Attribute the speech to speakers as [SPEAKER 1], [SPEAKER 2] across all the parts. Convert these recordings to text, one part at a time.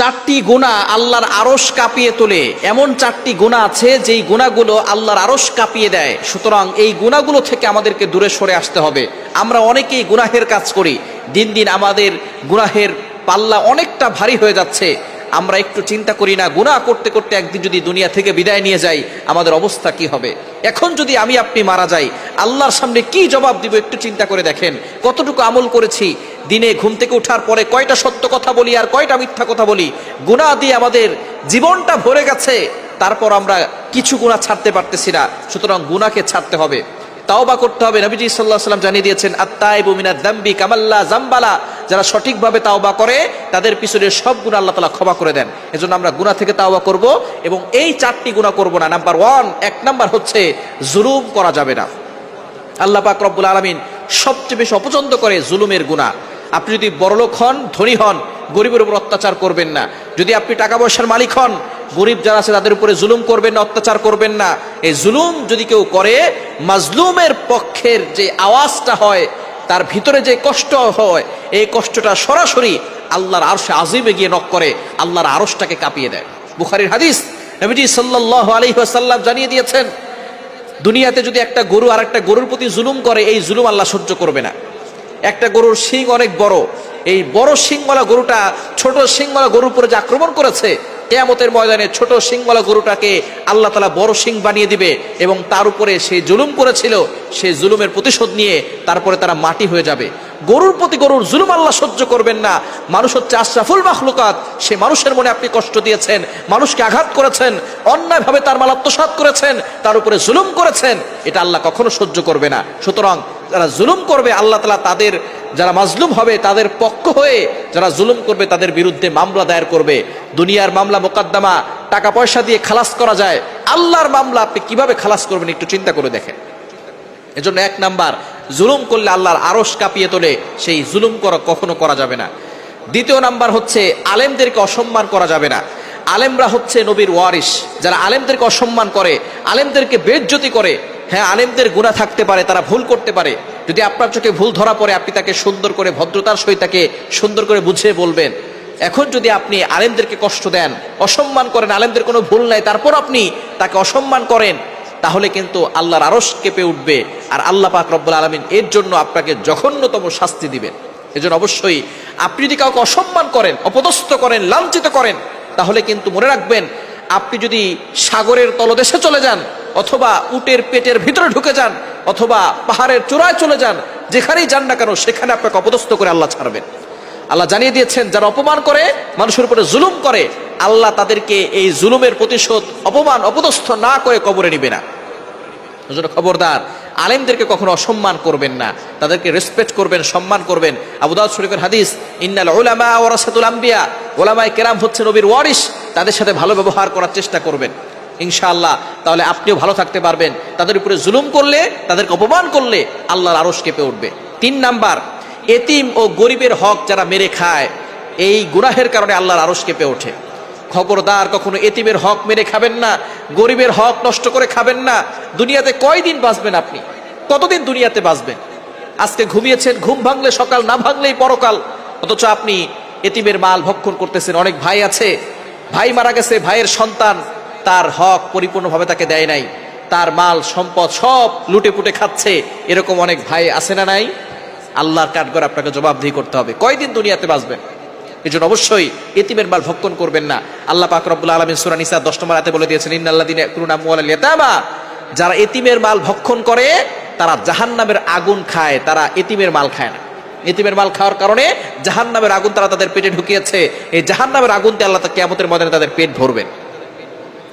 [SPEAKER 1] চারটি গুনাহ আল্লাহর আরশ কাঁপিয়ে তোলে। এমন চারটি গুনাহ আছে যেই গুনাহগুলো আল্লাহর আরশ কাঁপিয়ে দেয়। সুতরাং এই গুনাহগুলো থেকে আমাদেরকে দূরে সরে আসতে হবে। আমরা অনেকেই গুনাহের কাজ করি, দিন দিন আমাদের গুনাহের পাল্লা অনেকটা ভারী হয়ে যাচ্ছে। আমরা একটু চিন্তা করি না, গুনাহ করতে করতে একদিন যদি দুনিয়া থেকে বিদায় নিয়ে যাই আমাদের অবস্থা কি হবে। এখন যদি আমি আপনি মারা যাই, আল্লাহর সামনে কি জবাব দিব একটু চিন্তা করে দেখেন। কতটুকু আমল করেছি, দিনে ঘুম থেকে ওঠার পরে কয়টা সত্য কথা বলি আর কয়টা মিথ্যা কথা বলি। গুনাহ দিয়ে আমাদের জীবনটা ভরে গেছে, তারপর আমরা কিছু গুনাহ ছাড়তে পারতেছি না। সুতরাং গুনাহকে ছাড়তে হবে, তাওবা করতে হবে। নবীজি সাল্লাল্লাহু আলাইহি ওয়াসাল্লাম জানিয়ে দিয়েছেন, আত-তাইবু মিনাদ যামবি কামাল্লা যামবালা। যারা সঠিকভাবে তাওবা করে তাদের পিছনের সব গুনাহ আল্লাহ তাআলা ক্ষমা করে দেন। এজন্য আমরা গুনাহ থেকে তাওবা করব এবং এই চারটি গুনাহ করব না। নাম্বার 1, এক নাম্বার হচ্ছে জুলুম করা যাবে না। আল্লাহ পাক রব্বুল আলামিন সবচেয়ে বেশি অপছন্দ করে জুলুমের গুনাহ। আপনি যদি বড়লোক হন, ধনী হন, গরিবের উপর অত্যাচার করবেন না। যদি আপনি টাকা পয়সার মালিক হন, গরিব যারা আছে তাদের উপরে জুলুম করবেন না, অত্যাচার করবেন না। এই জুলুম যদি কেউ করে, মাজলুমের পক্ষের যে আওয়াজটা হয়, তার ভিতরে যে কষ্ট হয়, এই কষ্টটা সরাসরি আল্লাহর আরশে আজিমে গিয়ে নক করে, আল্লাহর আরশটাকে কাঁপিয়ে দেয়। বুখারীর হাদিস, নবীজি সাল্লাল্লাহু আলাইহি ওয়াসাল্লাম জানিয়ে দিয়েছেন, দুনিয়াতে যদি একটা গরু আর একটা গরুর প্রতি জুলুম করে, এই জুলুম আল্লাহ সহ্য করবে না। একটা গরুর শিং অনেক বড়, এই বড় শিংওয়ালা গরুটা ছোট শিংওয়ালা গরুর উপরে যে আক্রমণ করেছে, কিয়ামতের ময়দানে ছোট শিংওয়ালা গরুটাকে আল্লাহ তাআলা বড় শিং বানিয়ে দিবে এবং তার উপরে সে জুলুম করেছিল, সেই জুলুমের প্রতিশোধ নিয়ে তারপরে তারা মাটি হয়ে যাবে। গরুর প্রতি গরুর জুলুম আল্লাহ সহ্য করবেন না। মানুষ হচ্ছে আশরাফুল মাখলুকাত, সে মানুষের মনে আপনি কষ্ট দিয়েছেন, মানুষকে আঘাত করেছেন, অন্যায়ভাবে তার মাল আত্মসাৎ করেছেন, তার উপরে জুলুম করেছেন, এটা আল্লাহ কখনো সহ্য করবে না। সুতরাং যারা জুলুম করবে, আল্লাহ তাআলা তাদের, যারা মাজলুম হবে তাদের পক্ষ হয়ে যারা জুলুম করবে তাদের বিরুদ্ধে মামলা দায়ের করবে। দুনিয়ার মামলা মোকদ্দমা টাকা পয়সা দিয়ে খালাস করা যায়, আল্লাহর মামলা আপনি কিভাবে খালাস করবেন একটু চিন্তা করে দেখেন। এজন্য এক নাম্বার, জুলুম করলে আল্লাহর আরশ কাঁপিয়ে তোলে, সেই জুলুম কখনো করা যাবে না। দ্বিতীয় নাম্বার হচ্ছে আলেমদেরকে অসম্মান করা যাবে না। আলেমরা হচ্ছে নবীর ওয়ারিস। যারা আলেমদেরকে অসম্মান করে, আলেমদেরকে বেইজ্জতি করে, হ্যাঁ আলেমদের গুনাহ থাকতে পারে, তারা ভুল করতে পারে। যদি আপনার চোখে ভুল ধরা পড়ে, আপনি তাকে সুন্দর করে ভদ্রতার সহিত তাকে সুন্দর করে বুঝিয়ে বলবেন। এখন যদি আপনি আলেমদেরকে কষ্ট দেন, অসম্মান করেন, আলেমদের কোনো ভুল নাই, তারপর আপনি তাকে অসম্মান করেন, তাহলে কিন্তু আল্লাহর আরশ কেঁপে উঠবে আর আল্লাহ পাক রব্বুল আলামিন এর জন্য আপনাকে জঘন্যতম শাস্তি দিবেন। এজন্য অবশ্যই আপনি যদি কাউকে অসম্মান করেন, অপদস্থ করেন, লাঞ্ছিত করেন, তাহলে কিন্তু মনে রাখবেন, আপনি যদি সাগরের তলদেশে চলে যান, অথবা উটের পেটের ভিতরে ঢুকে যান, অথবা পাহাড়ের চূড়ায় চলে যান, যেখানেই যান না কেন সেখানে আপনাকে অপদস্থ করে আল্লাহ ছাড়বেন। আল্লাহ জানিয়ে দিয়েছেন, যারা অপমান করে, মানুষের উপরে জুলুম করে, আল্লাহ তাদেরকে এই জুলুমের প্রতিশোধ অপমান অপদস্থ না করে কবরে নিবে না। এজন্য খবরদার, আলেমদেরকে কখনো অসম্মান করবেন না, তাদেরকে রেসপেক্ট করবেন, সম্মান করবেন। আবু দাউদ শরীফের হাদিস, ইন্নাল উলামা ওয়ারাসাতুল আম্বিয়া, ওলামায়ে কেরাম হচ্ছে নবীর ওয়ারিস, তাদের সাথে ভালো ব্যবহার করার চেষ্টা করবেন ইনশাআল্লাহ, তাহলে আপনিও ভালো থাকতে পারবেন। তাদের উপরে জুলুম করলে, তাদেরকে অপমান করলে আল্লাহর আরশ কেঁপে উঠবে। 3 নাম্বার, এতিম ও গরিবের হক যারা মেরে খায়, এই গুনাহের কারণে আল্লাহর আরশ কেঁপে ওঠে। খবরদার, কখনো এতিমের হক মেরে খাবেন না, গরিবের হক নষ্ট করে খাবেন না। দুনিয়াতে কয়দিন বাঁচবেন আপনি? কতদিন দুনিয়াতে বাঁচবেন? আজকে ঘুমিয়েছেন, ঘুম ভাঙলে সকাল, না ভাঙলেই পরকাল। অথচ আপনি এতিমের মাল ভক্ষণ করতেছেন। অনেক ভাই আছে, ভাই মারা গেছে, ভাইয়ের সন্তান তার হক পরিপূর্ণভাবে তাকে দেয় নাই, তার মাল সম্পদ সব লুটে পুটে খাচ্ছে। এরকম অনেক ভাই আছে না নাই? আল্লাহর কাঠগড় আপনাকে জবাবদিহি করতে হবে, কয়দিন দুনিয়াতে বাঁচবেন। এজন্য অবশ্যই এতিমের মাল ভক্ষণ করবেন না। আল্লাহ পাক রব্বুল আলামিন সূরা নিসা 10 নম্বর আয়াতে বলে দিয়েছেন, ইন্নাল্লাযীনা ইয়াকুলুনা আমওয়ালাল ইয়াতামা, যারা এতিমের মাল ভক্ষণ করে তারা জাহান্নামের আগুন খায়, তারা এতিমের মাল খায় না। এতিমের মাল খাওয়ার কারণে জাহান্নামের আগুন তারা তাদের পেটে ঢুকিয়েছে। এই জাহান্নামের আগুনতে আল্লাহ কিয়ামতের ময়দানে তাদের পেট ভরবেন।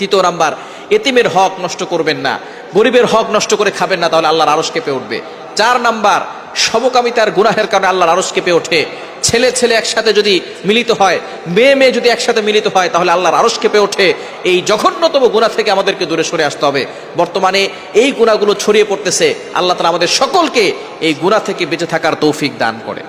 [SPEAKER 1] 3 নাম্বার, এতিমের হক নষ্ট করবেন না, গরিবের হক নষ্ট করে খাবেন না, তাহলে আল্লাহর আরশ কেঁপে উঠবে। 4 নাম্বার, সমকামিতার গুনাহের কারণে আল্লাহর আরশ কেঁপে ওঠে। ছেলে ছেলে একসাথে যদি মিলিত হয়, মেয়ে মেয়ে যদি একসাথে মিলিত হয়, তাহলে আল্লাহর আরশ কেঁপে ওঠে। এই জঘন্যতম গুনাহ থেকে আমাদেরকে দূরে সরে আসতে হবে। বর্তমানে এই গুনাহগুলো ছড়িয়ে পড়তেছে। আল্লাহ তাআলা আমাদের সকলকে এই গুনাহ থেকে বেঁচে থাকার তৌফিক দান করে।